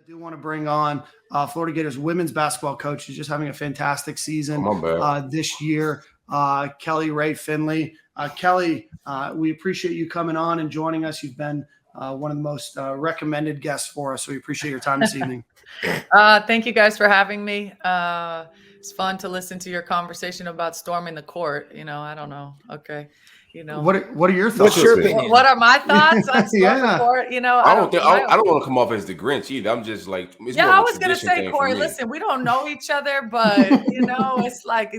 I do want to bring on Florida Gators women's basketball coach. She's just having a fantastic season this year. Rae Finley. Kelly, we appreciate you coming on and joining us. You've been one of the most recommended guests for us, so we appreciate your time this evening. Thank you guys for having me. It's fun to listen to your conversation about storming the court. I don't know. Okay. What are your thoughts? What's your opinion? What are my thoughts on storming the court? I don't want to come off as the Grinch either. I'm just like, I was gonna say, Corey, listen, we don't know each other, but it's like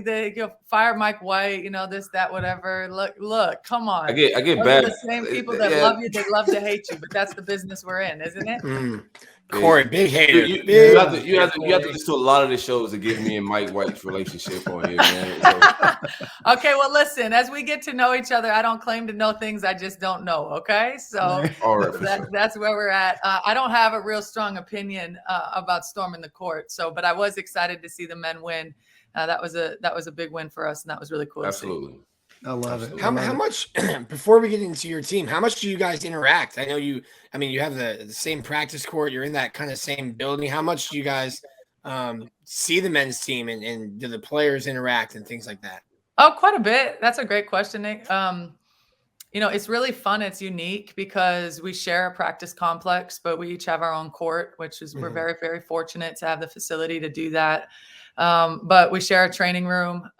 fire Mike White, this, that, whatever. Look, come on. I get Those bad. Are the same people that love you, they love to hate you, but that's the business we're in, isn't it? Corey, big hater. You have to listen to a lot of the shows to get me and Mike White's relationship on here, man. So. Okay, well, listen, as we get to know each other, I don't claim to know things I just don't know, okay? So all right, that's where we're at. I don't have a real strong opinion about storming the court, but I was excited to see the men win. That was a big win for us, and that was really cool. Absolutely. I love it. How much, before we get into your team, how much do you guys interact? I know you have the same practice court. You're in that kind of same building. How much do you guys see the men's team and do the players interact and things like that? Oh, quite a bit. That's a great question, Nick. It's really fun. It's unique because we share a practice complex, but we each have our own court, which is we're very, very fortunate to have the facility to do that. But we share a training room.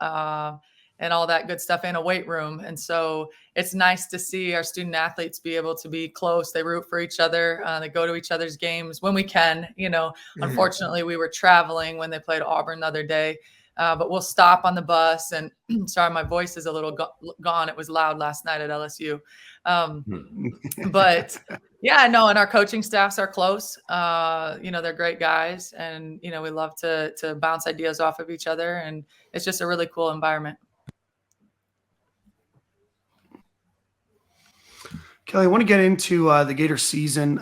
And all that good stuff in a weight room. And so it's nice to see our student athletes be able to be close. They root for each other. They go to each other's games when we can. Unfortunately, we were traveling when they played Auburn the other day. But we'll stop on the bus. And sorry, my voice is a little gone. It was loud last night at LSU. But yeah, no, and our coaching staffs are close. They're great guys. And, we love to bounce ideas off of each other. And it's just a really cool environment. Kelly, I want to get into the Gator season.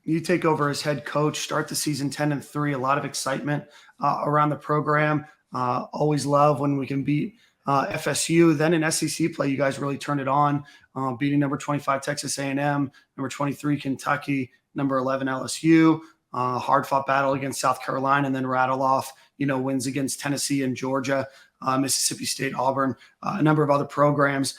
You take over as head coach, start the season 10-3. A lot of excitement around the program. Always love when we can beat FSU. Then in SEC play, you guys really turned it on, beating number 25 Texas A&M, number 23 Kentucky, number 11 LSU. Hard-fought battle against South Carolina, and then rattle off, wins against Tennessee and Georgia, Mississippi State, Auburn, a number of other programs.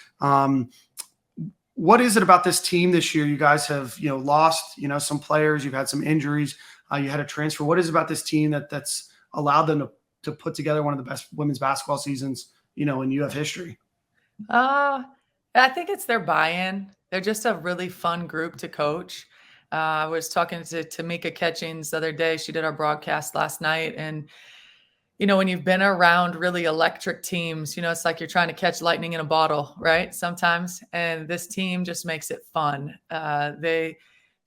What is it about this team this year? You guys have, lost, some players. You've had some injuries. You had a transfer. What is it about this team that's allowed them to put together one of the best women's basketball seasons, in UF history? I think it's their buy-in. They're just a really fun group to coach. I was talking to Tamika Catchings the other day. She did our broadcast last night. And, when you've been around really electric teams, it's like you're trying to catch lightning in a bottle, right? Sometimes. And this team just makes it fun. They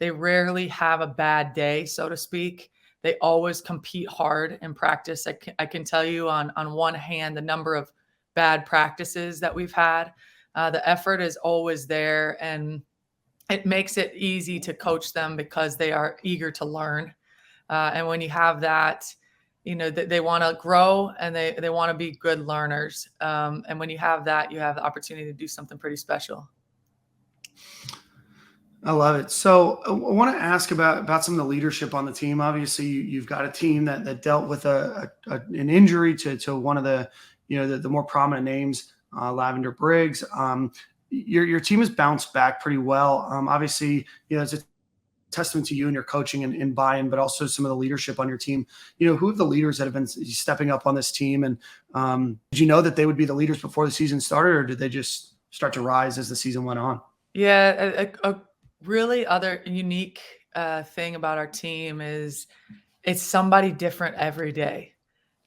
rarely have a bad day, so to speak. They always compete hard in practice. I can tell you on one hand, the number of bad practices that we've had. The effort is always there, and it makes it easy to coach them because they are eager to learn. And when you have that, they want to grow and they want to be good learners. And when you have that, you have the opportunity to do something pretty special. I love it. So I want to ask about some of the leadership on the team. Obviously, you've got a team that dealt with an injury to one of the, the more prominent names, Lavender Briggs. Your team has bounced back pretty well. Obviously, it's a testament to you and your coaching and buy-in, but also some of the leadership on your team. Who are the leaders that have been stepping up on this team? And did you know that they would be the leaders before the season started, or did they just start to rise as the season went on? Yeah, a really other unique thing about our team is it's somebody different every day.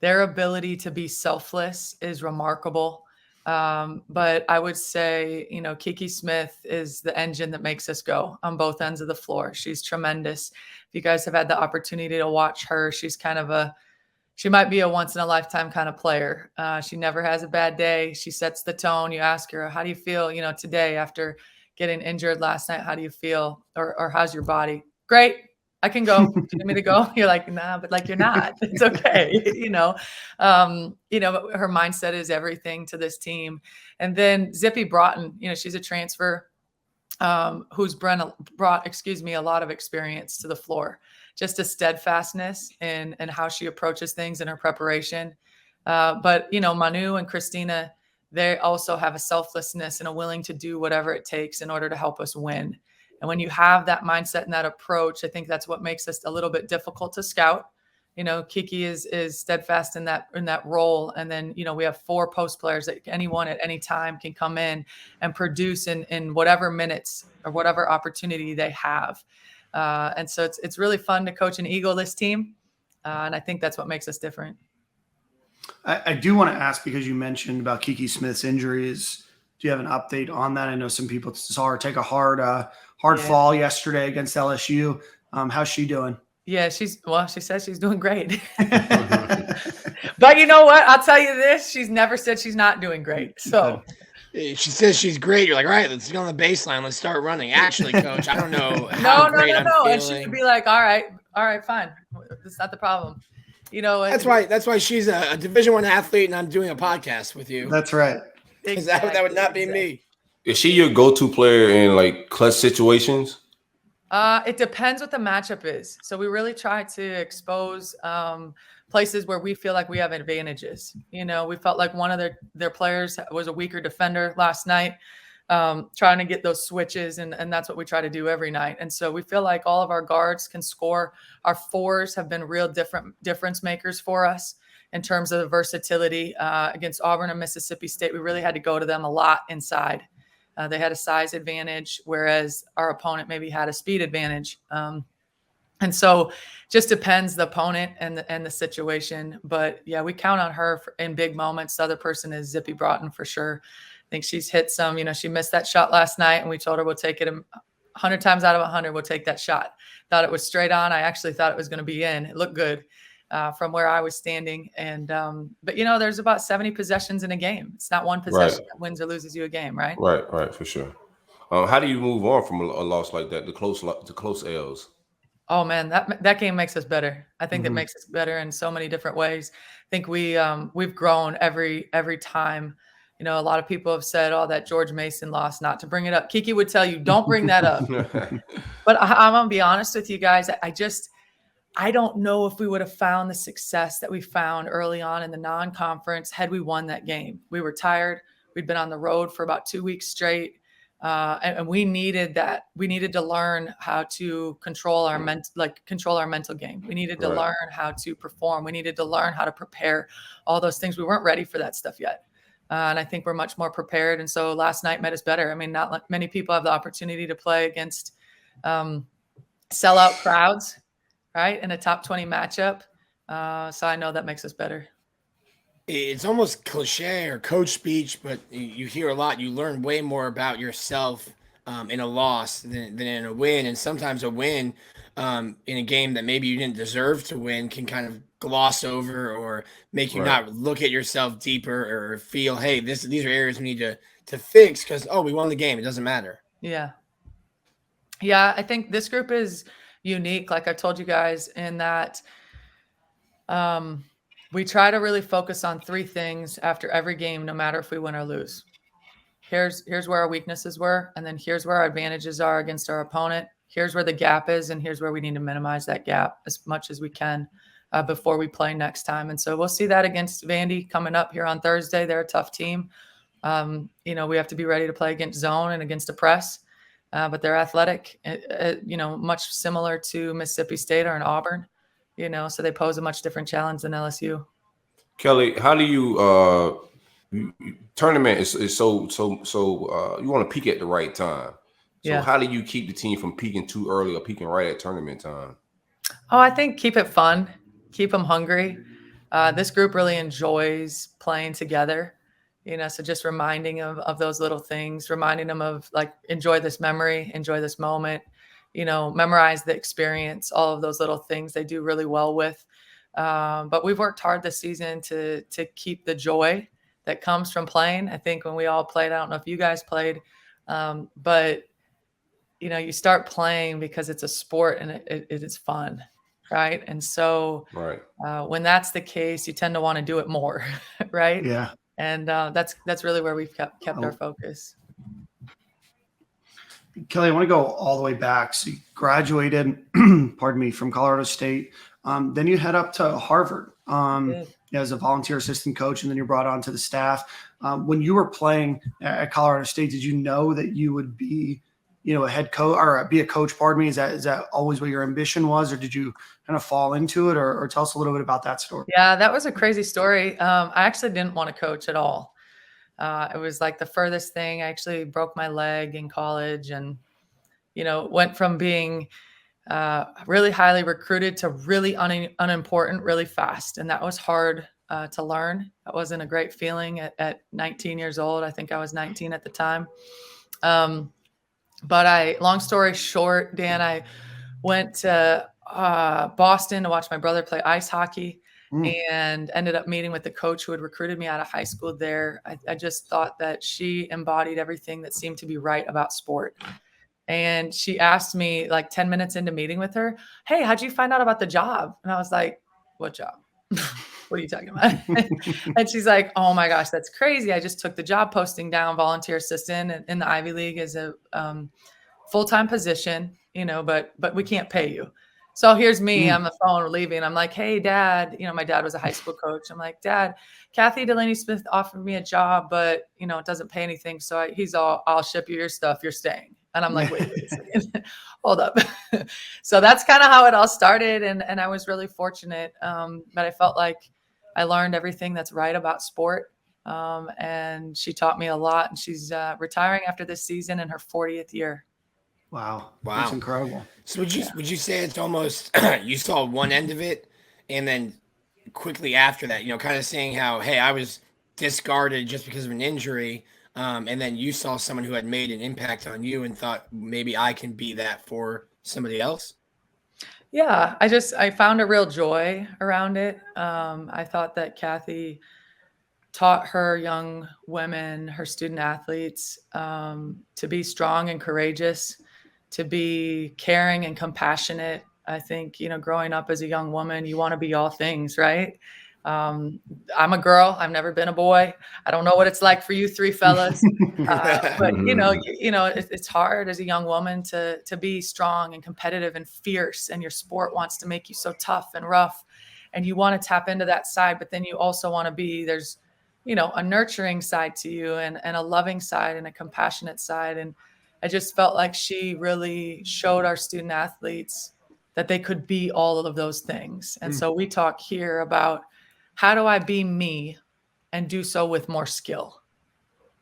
Their ability to be selfless is remarkable. But I would say, Kiki Smith is the engine that makes us go on both ends of the floor. She's tremendous. If you guys have had the opportunity to watch her, she's she might be a once in a lifetime kind of player. She never has a bad day. She sets the tone. You ask her, how do you feel, today after getting injured last night? How do you feel? Or how's your body? Great. I can go. Do you need me to go? You're like, nah, but you're not. It's okay. But her mindset is everything to this team. And then Zippy Broughton, she's a transfer who's brought a lot of experience to the floor. just a steadfastness in how she approaches things in her preparation. But, Manu and Christina, they also have a selflessness and a willing to do whatever it takes in order to help us win. And when you have that mindset and that approach, I think that's what makes us a little bit difficult to scout. Kiki is steadfast in that role. And then, we have 4 post players that anyone at any time can come in and produce in whatever minutes or whatever opportunity they have. And so it's really fun to coach an Eagle-less team. And I think that's what makes us different. I do want to ask, because you mentioned about Kiki Smith's injuries. Do you have an update on that? I know some people saw her take a hard fall yesterday against LSU. How's she doing? Yeah, she says she's doing great. But you know what? I'll tell you this. She's never said she's not doing great. So she says she's great. You're like, all right, let's get on the baseline. Let's start running. Actually, coach, I don't know. No. And she could be like, all right, fine. That's not the problem. That's why she's a Division I athlete, and I'm doing a podcast with you. That's right. Exactly. That would not be me. Is she your go-to player in like clutch situations? It depends what the matchup is. So we really try to expose places where we feel like we have advantages. We felt like one of their players was a weaker defender last night, trying to get those switches, and that's what we try to do every night. And so we feel like all of our guards can score. Our 4s have been real difference makers for us in terms of the versatility. Against Auburn and Mississippi State, we really had to go to them a lot inside. They had a size advantage, whereas our opponent maybe had a speed advantage. And so just depends the opponent and the situation. But yeah, we count on her in big moments. The other person is Zippy Broughton for sure. I think she's hit some, she missed that shot last night, and we told her we'll take it 100 times out of 100. We'll take that shot. Thought it was straight on. I actually thought it was going to be in. It looked good from where I was standing. And, but there's about 70 possessions in a game. It's not one possession that wins or loses you a game, right? Right, for sure. How do you move on from a loss like that, the close L's? Oh man, that game makes us better. I think it makes us better in so many different ways. I think we've grown every time. A lot of people have said, "Oh, that George Mason loss," not to bring it up. Kiki would tell you, "Don't bring that up." But I'm gonna be honest with you guys. I don't know if we would have found the success that we found early on in the non-conference had we won that game. We were tired. We'd been on the road for about 2 weeks straight. And we needed that. We needed to learn how to control our mental game. We needed to learn how to perform. We needed to learn how to prepare, all those things. We weren't ready for that stuff yet. And I think we're much more prepared. And so last night made us better. I mean, not many people have the opportunity to play against sellout crowds, right, in a top 20 matchup. So I know that makes us better. It's almost cliche or coach speech, but you hear a lot. You learn way more about yourself in a loss than in a win. And sometimes a win in a game that maybe you didn't deserve to win can kind of gloss over or make you not look at yourself deeper or feel, hey, these are areas we need to fix because, we won the game. It doesn't matter. Yeah. Yeah, I think this group is unique, like I told you guys, in that we try to really focus on 3 things after every game, no matter if we win or lose. Here's where our weaknesses were, and then here's where our advantages are against our opponent. Here's where the gap is, and here's where we need to minimize that gap as much as we can before we play next time. And so we'll see that against Vandy coming up here on Thursday. They're a tough team. We have to be ready to play against zone and against the press, but they're athletic, much similar to Mississippi State or an Auburn. So they pose a much different challenge than LSU. Kelly, how do you tournament is so you want to peak at the right time. So how do you keep the team from peaking too early or peaking right at tournament time? Oh, I think keep it fun, keep them hungry. This group really enjoys playing together, so just reminding them of those little things, reminding them of like, enjoy this memory, enjoy this moment. Memorize the experience, all of those little things they do really well with. But we've worked hard this season to keep the joy that comes from playing. I think when we all played, I don't know if you guys played, but you start playing because it's a sport and it is fun, right? And so when that's the case, you tend to want to do it more, right? Yeah. And that's really where we've kept our focus. Kelly, I want to go all the way back. So you graduated, pardon me, from Colorado State. Then you head up to Harvard as a volunteer assistant coach, and then you're brought onto the staff. When you were playing at Colorado State, did you know that you would be, a head coach or be a coach? Pardon me. Is that always what your ambition was, or did you kind of fall into it? Or tell us a little bit about that story. Yeah, that was a crazy story. I actually didn't want to coach at all. It was like the furthest thing. I actually broke my leg in college, and went from being really highly recruited to really unimportant really fast. And that was hard to learn. That wasn't a great feeling at 19 years old. I think I was 19 at the time. But long story short, Dan, I went to Boston to watch my brother play ice hockey and ended up meeting with the coach who had recruited me out of high school there. I just thought that she embodied everything that seemed to be right about sport. And she asked me like 10 minutes into meeting with her, "Hey, how'd you find out about the job?" And I was like, "What job? What are you talking about?" And she's like, "Oh my gosh, that's crazy. I just took the job posting down, volunteer assistant in the Ivy League as a full-time position, but we can't pay you." So here's me on the phone leaving. I'm like, "Hey, Dad," my dad was a high school coach. I'm like, "Dad, Kathy Delaney Smith offered me a job, but it doesn't pay anything. So he's all, I'll ship you your stuff. You're staying." And I'm like, wait a second, hold up. So that's kind of how it all started. And I was really fortunate. But I felt like I learned everything that's right about sport. And she taught me a lot. And she's retiring after this season in her 40th year. Wow. That's incredible. So would you say it's almost you saw one end of it, and then quickly after that, kind of saying how, hey, I was discarded just because of an injury, and then you saw someone who had made an impact on you and thought maybe I can be that for somebody else? Yeah, I found a real joy around it. I thought that Kathy taught her young women, her student athletes, to be strong and courageous, to be caring and compassionate. I think, growing up as a young woman, you want to be all things, right? I'm a girl. I've never been a boy. I don't know what it's like for you three fellas. But it's hard as a young woman to be strong and competitive and fierce, and your sport wants to make you so tough and rough, and you want to tap into that side, but then you also want to be, there's, a nurturing side to you and a loving side and a compassionate side. And I just felt like she really showed our student athletes that they could be all of those things. And so we talk here about, how do I be me and do so with more skill?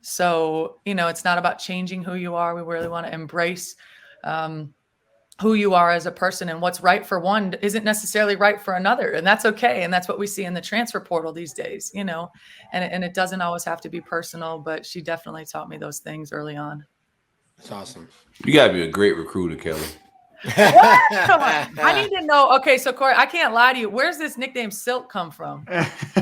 So, it's not about changing who you are. We really want to embrace who you are as a person, and what's right for one isn't necessarily right for another. And that's okay. And that's what we see in the transfer portal these days, and it doesn't always have to be personal, but she definitely taught me those things early on. That's awesome. You gotta be a great recruiter, Kelly. What? Come on. I need to know. Okay, so Corey, I can't lie to you. Where's this nickname Silk come from?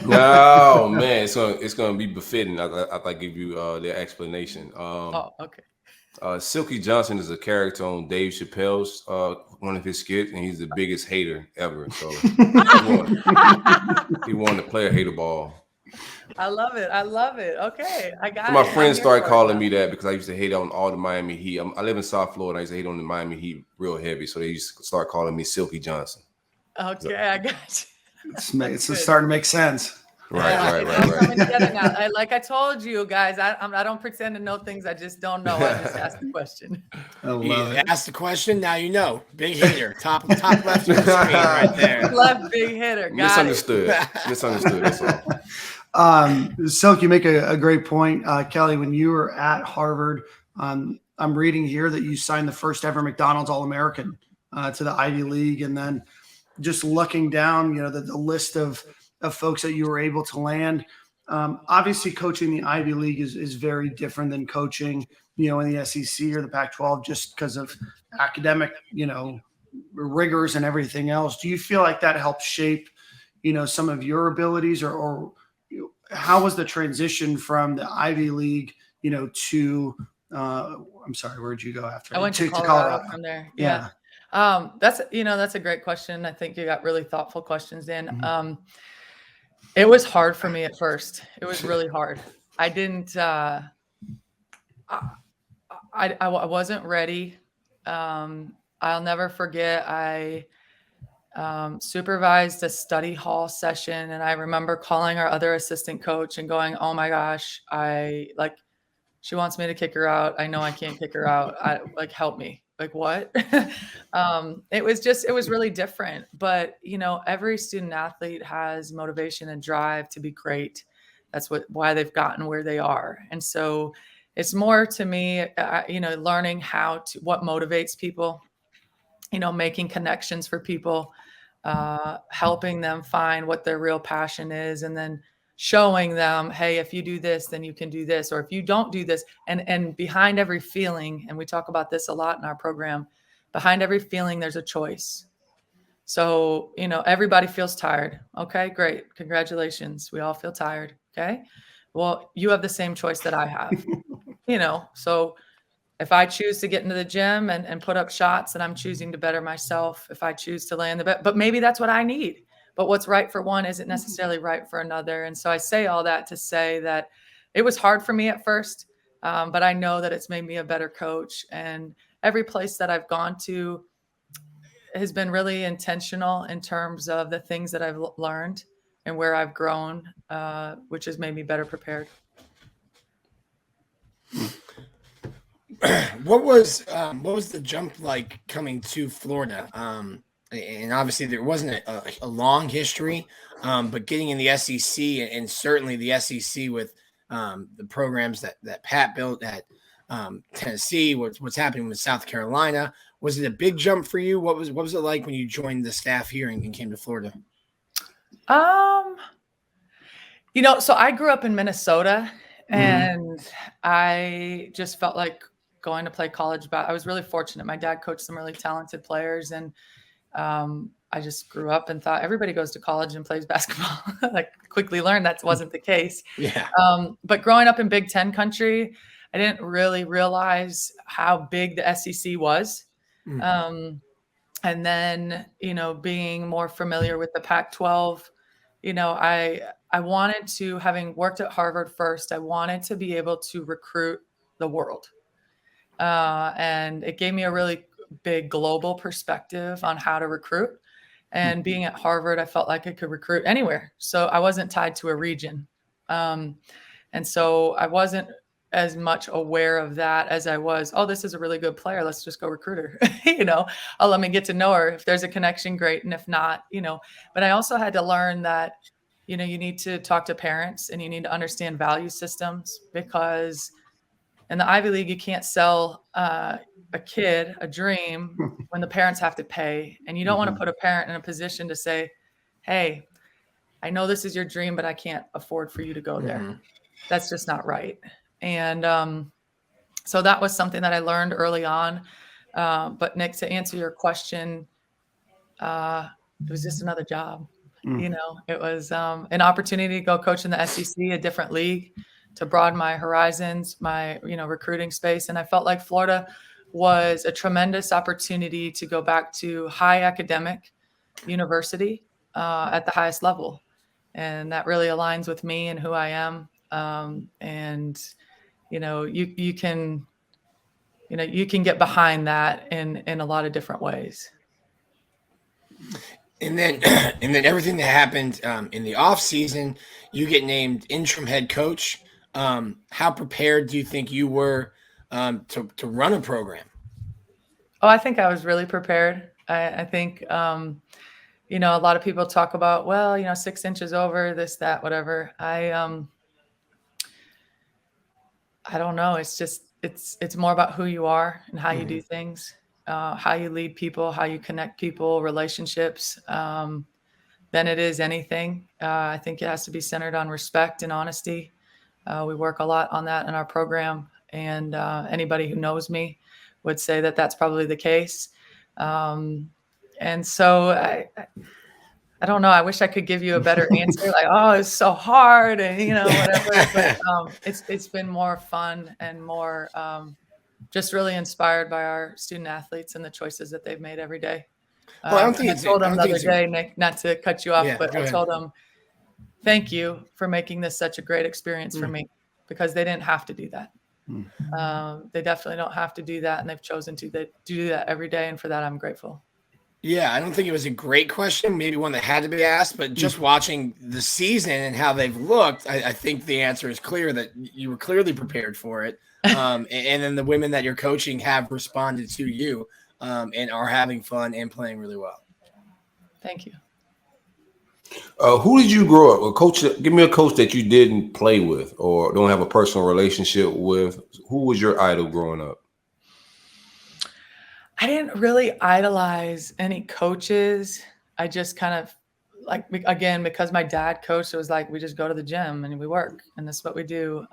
No, man, it's gonna be befitting. I give you the explanation. Okay. Silky Johnson is a character on Dave Chappelle's one of his skits, and he's the biggest hater ever. So he won the player hater ball. I love it. Okay, I got it. My friends started calling me that because I used to hate on all the Miami Heat. I live in South Florida. I used to hate on the Miami Heat real heavy, so they used to start calling me Silky Johnson. Okay, so, I got you. It's starting to make sense. Right. Now. Like I told you guys, I don't pretend to know things I just don't know. I just ask the question. Ask the question, now you know. Big hitter, top left of the screen right there. Left big hitter. Misunderstood. That's all. Silk, you make a great point. Kelly, when you were at Harvard, I'm reading here that you signed the first ever McDonald's All-American to the Ivy League. And then just looking down, the list of folks that you were able to land. Obviously, coaching the Ivy League is very different than coaching, in the SEC or the Pac-12, just because of academic, rigors and everything else. Do you feel like that helps shape, some of your abilities, or how was the transition from the Ivy League, to I'm sorry, where'd you go after? I went to Colorado from there. Yeah. That's a great question. I think you got really thoughtful questions in. Mm-hmm. It was hard for me at first. It was really hard. I didn't, I I wasn't ready. I'll never forget. I supervised a study hall session, and I remember calling our other assistant coach and going, "Oh my gosh, she wants me to kick her out. I know I can't kick her out. Help me. Like, what?" It was really different. But, every student athlete has motivation and drive to be great. That's why they've gotten where they are. And so it's more to me, learning what motivates people, making connections for people, helping them find what their real passion is, and then showing them, hey, if you do this, then you can do this, or if you don't do this, and behind every feeling, and we talk about this a lot in our program, behind every feeling, there's a choice. So, everybody feels tired. Okay, great. Congratulations. We all feel tired. Okay. Well, you have the same choice that I have, so if I choose to get into the gym and put up shots, then I'm choosing to better myself. If I choose to lay in the bed, but maybe that's what I need. But what's right for one isn't necessarily right for another. And so I say all that to say that it was hard for me at first, but I know that it's made me a better coach. And every place that I've gone to has been really intentional in terms of the things that I've learned and where I've grown, which has made me better prepared. What was the jump like coming to Florida? And obviously there wasn't a long history, but getting in the SEC and certainly the SEC with the programs that Pat built at Tennessee, what's happening with South Carolina, was it a big jump for you? What was it like when you joined the staff here and came to Florida? So I grew up in Minnesota, and I just felt like going to play college. I was really fortunate. My dad coached some really talented players, and I just grew up and thought everybody goes to college and plays basketball. Like, quickly learned that wasn't the case. Yeah. But growing up in Big Ten country, I didn't really realize how big the SEC was. And then, being more familiar with the Pac-12, I wanted to, having worked at Harvard first, I wanted to be able to recruit the world. And it gave me a really big global perspective on how to recruit. And being at Harvard, I felt like I could recruit anywhere. So I wasn't tied to a region. And so I wasn't as much aware of that as I was, oh, this is a really good player, let's just go recruit her. Oh, let me get to know her. If there's a connection, great. And if not, but I also had to learn that, you need to talk to parents and you need to understand value systems, because in the Ivy League, you can't sell a kid a dream when the parents have to pay. And you don't want to put a parent in a position to say, hey, I know this is your dream, but I can't afford for you to go there. That's just not right. And so that was something that I learned early on. But Nick, to answer your question, it was just another job. It was an opportunity to go coach in the SEC, a different league, to broaden my horizons, my, recruiting space. And I felt like Florida was a tremendous opportunity to go back to high academic university at the highest level. And that really aligns with me and who I am. And, you can get behind that in a lot of different ways. And then everything that happened in the off season, you get named interim head coach. How prepared do you think you were to run a program? Oh, I think I was really prepared. I think, a lot of people talk about, 6 inches over, this, that, whatever. I don't know. It's just, it's more about who you are and how you do things, how you lead people, how you connect people, relationships, than it is anything. I think it has to be centered on respect and honesty. We work a lot on that in our program, and anybody who knows me would say that that's probably the case. And so I don't know. I wish I could give you a better answer. Like, oh, it's so hard, and whatever. But it's been more fun and more just really inspired by our student athletes and the choices that they've made every day. Well, I don't think I told them the other day, Nick, not to cut you off, but I told them, thank you for making this such a great experience for me, because they didn't have to do that. They definitely don't have to do that, and they've chosen to do that every day, and for that, I'm grateful. Yeah, I don't think it was a great question, maybe one that had to be asked, but just watching the season and how they've looked, I think the answer is clear that you were clearly prepared for it. And then the women that you're coaching have responded to you and are having fun and playing really well. Thank you. Who did you grow up with? Coach, give me a coach that you didn't play with or don't have a personal relationship with. Who was your idol growing up? I didn't really idolize any coaches. I just kind of again, because my dad coached, it was like, we just go to the gym and we work, and this is what we do.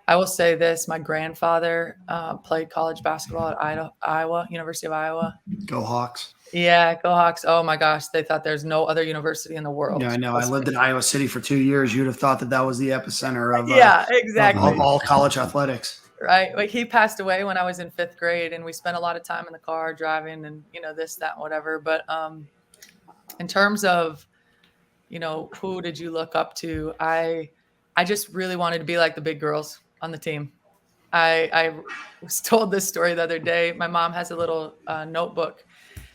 I will say this, my grandfather played college basketball at Iowa, University of Iowa. Go Hawks. Yeah, go Hawks. Oh my gosh, they thought there's no other university in the world. Yeah, I know. I lived in Iowa City for 2 years. You'd have thought that was the epicenter of exactly. of all college athletics. Right. Like, he passed away when I was in 5th grade, and we spent a lot of time in the car driving and, this, that, and whatever. But in terms of, who did you look up to? I just really wanted to be like the big girls on the team. I was told this story the other day. My mom has a little notebook,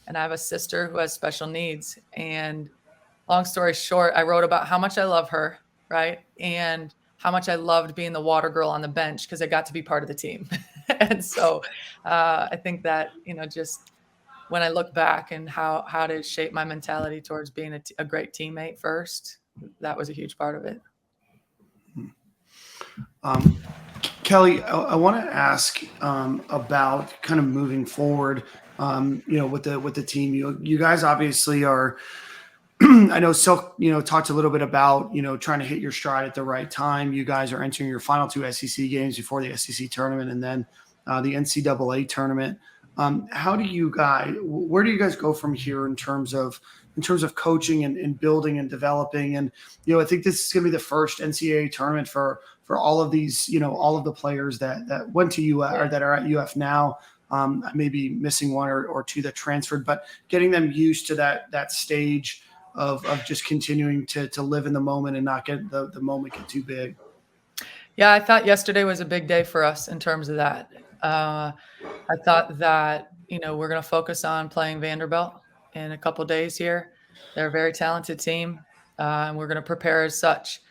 and I have a sister who has special needs. And long story short, I wrote about how much I love her, right? And how much I loved being the water girl on the bench because I got to be part of the team. And so I think that, just when I look back and how to shape my mentality towards being a great teammate first, that was a huge part of it. Kelly, I want to ask about kind of moving forward, with the team. You guys obviously are. I know Silk, talked a little bit about, trying to hit your stride at the right time. You guys are entering your final 2 SEC games before the SEC tournament and then the NCAA tournament. Where do you guys go from here in terms of coaching and building and developing? And, I think this is going to be the first NCAA tournament for all of these, all of the players that went to UF or that are at UF now. Maybe missing one or two that transferred, but getting them used to that stage of just continuing to live in the moment and not get the moment get too big. Yeah, I thought yesterday was a big day for us in terms of that. I thought that, we're going to focus on playing Vanderbilt in a couple days here. They're a very talented team, and we're going to prepare as such.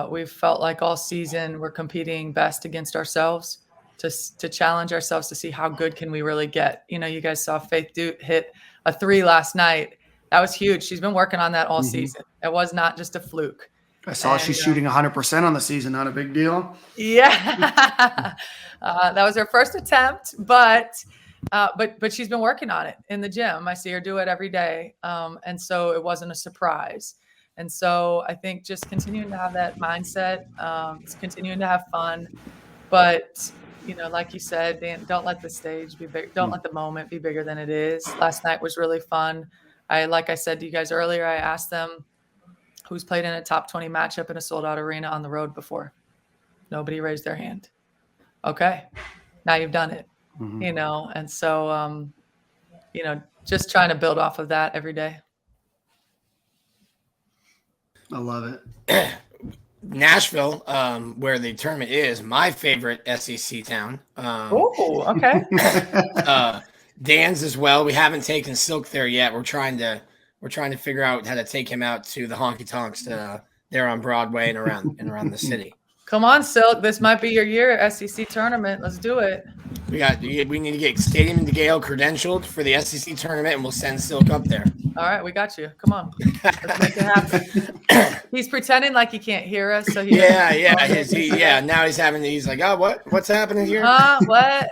We've felt like all season we're competing best against ourselves to challenge ourselves to see how good can we really get. You guys saw Faith hit a 3 last night. That was huge. She's been working on that all season. It was not just a fluke. I saw she's shooting 100% on the season. Not a big deal. Yeah. That was her first attempt, but she's been working on it in the gym. I see her do it every day. And so it wasn't a surprise. And so I think just continuing to have that mindset, continuing to have fun, but like you said, Dan, don't let the stage be big. Don't let the moment be bigger than it is. Last night was really fun. Like I said to you guys earlier, I asked them who's played in a top 20 matchup in a sold out arena on the road before. Nobody raised their hand. Okay. Now you've done it, and so, just trying to build off of that every day. I love it. Nashville, where the tournament is, my favorite SEC town. Oh, okay. Dan's as well. We haven't taken Silk there yet. We're trying to figure out how to take him out to the honky tonks there on Broadway and around the city. Come on, Silk. This might be your year, SEC tournament. Let's do it. We need to get Stadium and Gale credentialed for the SEC tournament, and we'll send Silk up there. All right, we got you. Come on. Let's make it happen. He's pretending like he can't hear us. So now he's like, oh, what's happening here? What?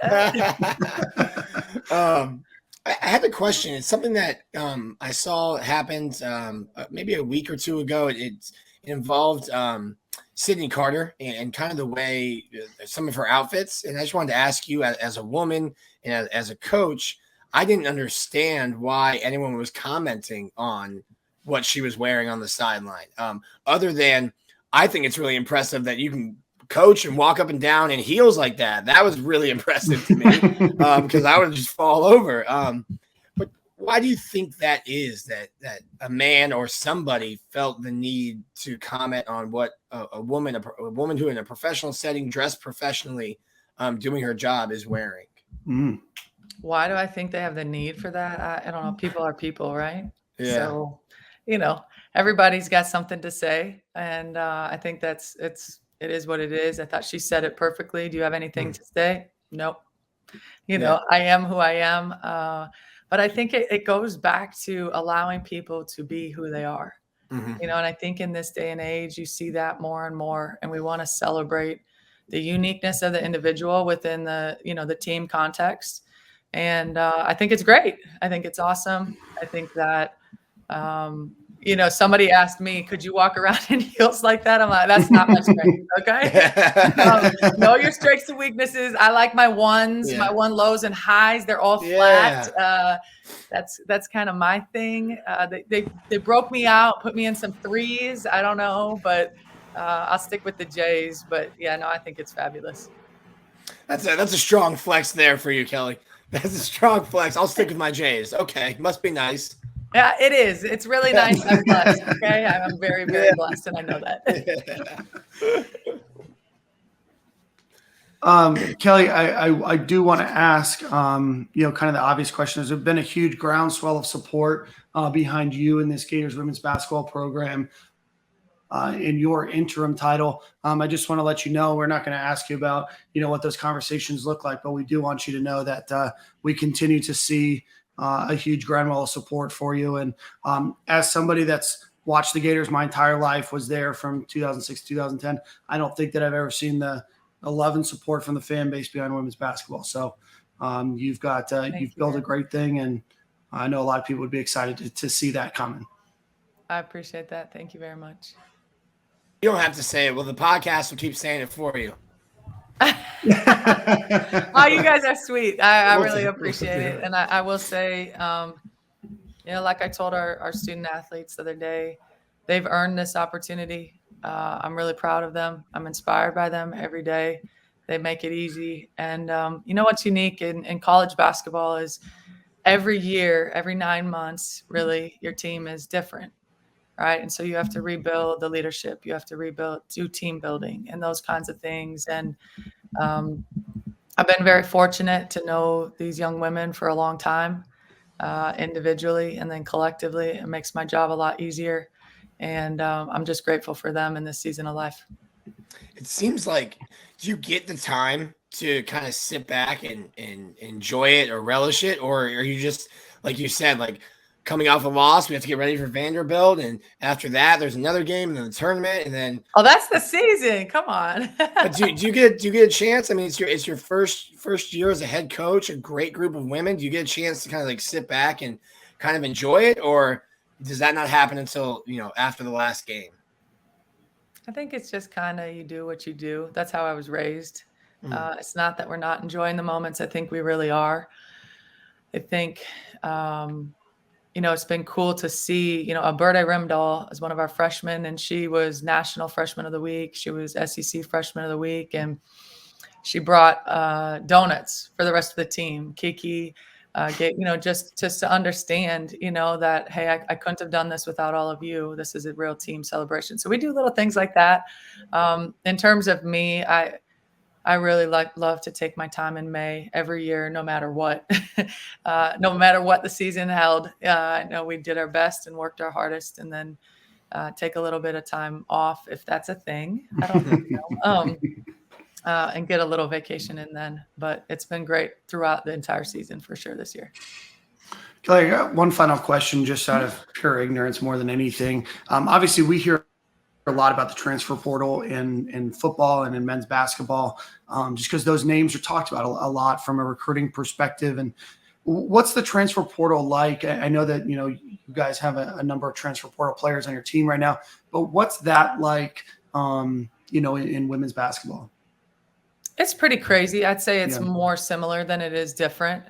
I had a question. It's something that I saw happened maybe a week or two ago. It involved Sydney Carter and kind of the way some of her outfits. And I just wanted to ask you, as a woman and as a coach, I didn't understand why anyone was commenting on what she was wearing on the sideline. Other than, I think it's really impressive that you can coach and walk up and down in heels like that. That was really impressive to me because I would just fall over. But why do you think that is, that a man or somebody felt the need to comment on what a woman who in a professional setting, dressed professionally, doing her job is wearing. Mm. Why do I think they have the need for that? I don't know. People are people, right? Yeah. So, everybody's got something to say, and I think it is what it is. I thought she said it perfectly. Do you have anything to say? Nope. Yeah. I am who I am. But I think it goes back to allowing people to be who they are. Mhm. And I think in this day and age, you see that more and more, and we want to celebrate the uniqueness of the individual within the team context. And I think it's great. I think it's awesome. I think that, somebody asked me, could you walk around in heels like that? I'm like, that's not my strength. Okay. Know your strengths and weaknesses. I like my ones, Yeah. my one lows and highs. They're all flat. That's kind of my thing. They broke me out, put me in some threes. I don't know, but I'll stick with the J's. But yeah, no, I think it's fabulous. That's a strong flex there for you, Kelly. That's a strong flex. I'll stick with my J's. Okay, must be nice. Yeah, it is. It's really nice. I'm blessed. Okay, I'm very, very blessed, and I know that. Kelly, I do want to ask, kind of the obvious question. There's been a huge groundswell of support behind you in this Gators women's basketball program in your interim title. I just want to let you know, we're not going to ask you about, what those conversations look like, but we do want you to know that we continue to see a huge groundswell of support for you. And as somebody that's watched the Gators my entire life, was there from 2006 to 2010, I don't think that I've ever seen the love and support from the fan base behind women's basketball. So you've built a great thing, and I know a lot of people would be excited to see that coming. I appreciate that. Thank you very much. You don't have to say it. Well, the podcast will keep saying it for you. Oh, you guys are sweet. I really appreciate it. And I will say, like I told our student athletes the other day, they've earned this opportunity. I'm really proud of them. I'm inspired by them every day. They make it easy. And what's unique in college basketball is every year, every 9 months, really, your team is different, right? And so you have to rebuild the leadership. You have to do team building and those kinds of things. And I've been very fortunate to know these young women for a long time, individually and then collectively. It makes my job a lot easier. And I'm just grateful for them in this season of life. It seems like, do you get the time to kind of sit back and enjoy it or relish it? Or are you just, like you said, like coming off a loss, we have to get ready for Vanderbilt, and after that there's another game and then the tournament, and then that's the season. Come on. But do you get a chance? I mean, it's your first year as a head coach, a great group of women. Do you get a chance to kind of like sit back and kind of enjoy it, or does that not happen until after the last game? I think it's just kind of you do what you do. That's how I was raised. It's not that we're not enjoying the moments. I think we really are. I think it's been cool to see, Alberta Rimdahl is one of our freshmen, and she was National Freshman of the Week. She was SEC Freshman of the Week, and she brought donuts for the rest of the team. Kiki, just to understand, that, hey, I couldn't have done this without all of you. This is a real team celebration. So we do little things like that. In terms of me, I really love to take my time in May every year, no matter what, no matter what the season held. I know we did our best and worked our hardest, and then take a little bit of time off if that's a thing. I don't know. And get a little vacation in then. But it's been great throughout the entire season for sure this year. Kelly, I got one final question, just out of pure ignorance more than anything. Obviously, we hear a lot about the transfer portal in football and in men's basketball, just because those names are talked about a lot from a recruiting perspective. And what's the transfer portal like? I know that you guys have a number of transfer portal players on your team right now, but what's that like? In women's basketball? It's pretty crazy. I'd say it's more similar than it is different.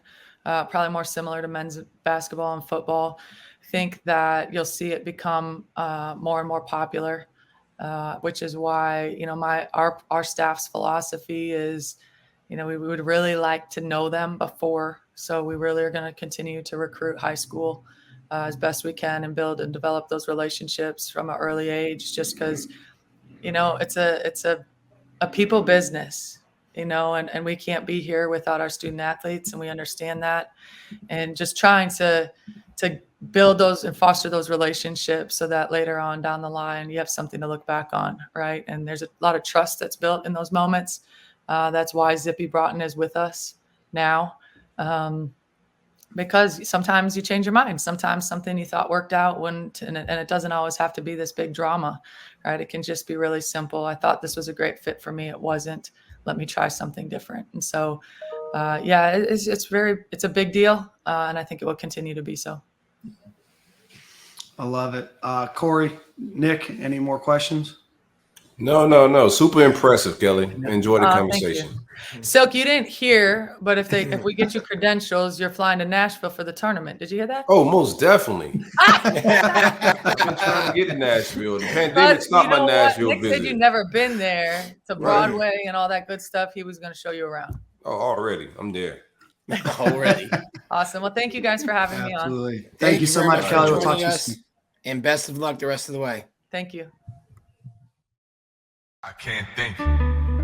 Probably more similar to men's basketball and football. I think that you'll see it become more and more popular. Which is why, our staff's philosophy is, we would really like to know them before. So we really are going to continue to recruit high school as best we can and build and develop those relationships from an early age, just because, it's a people business. and we can't be here without our student athletes, and we understand that. And just trying to build those and foster those relationships so that later on down the line, you have something to look back on, right? And there's a lot of trust that's built in those moments. That's why Zippy Broughton is with us now. Because sometimes you change your mind. Sometimes something you thought worked out wouldn't, and it doesn't always have to be this big drama, right? It can just be really simple. I thought this was a great fit for me. It wasn't. Let me try something different. And so, it's a big deal, and I think it will continue to be so. I love it. Corey, Nick, any more questions? No. Super impressive, Kelly. Enjoy the conversation. Silk, you didn't hear, but if we get you credentials, you're flying to Nashville for the tournament. Did you hear that? Oh, most definitely. I've been trying to get to Nashville. The pandemic stopped my Nashville Nick visit. said you've never been there to Broadway and all that good stuff. He was going to show you around. Oh, already. I'm there. Already. Awesome. Well, thank you guys for having me on. Absolutely. Thank you so much, Kelly. We'll talk to you soon. And best of luck the rest of the way. Thank you. I can't think.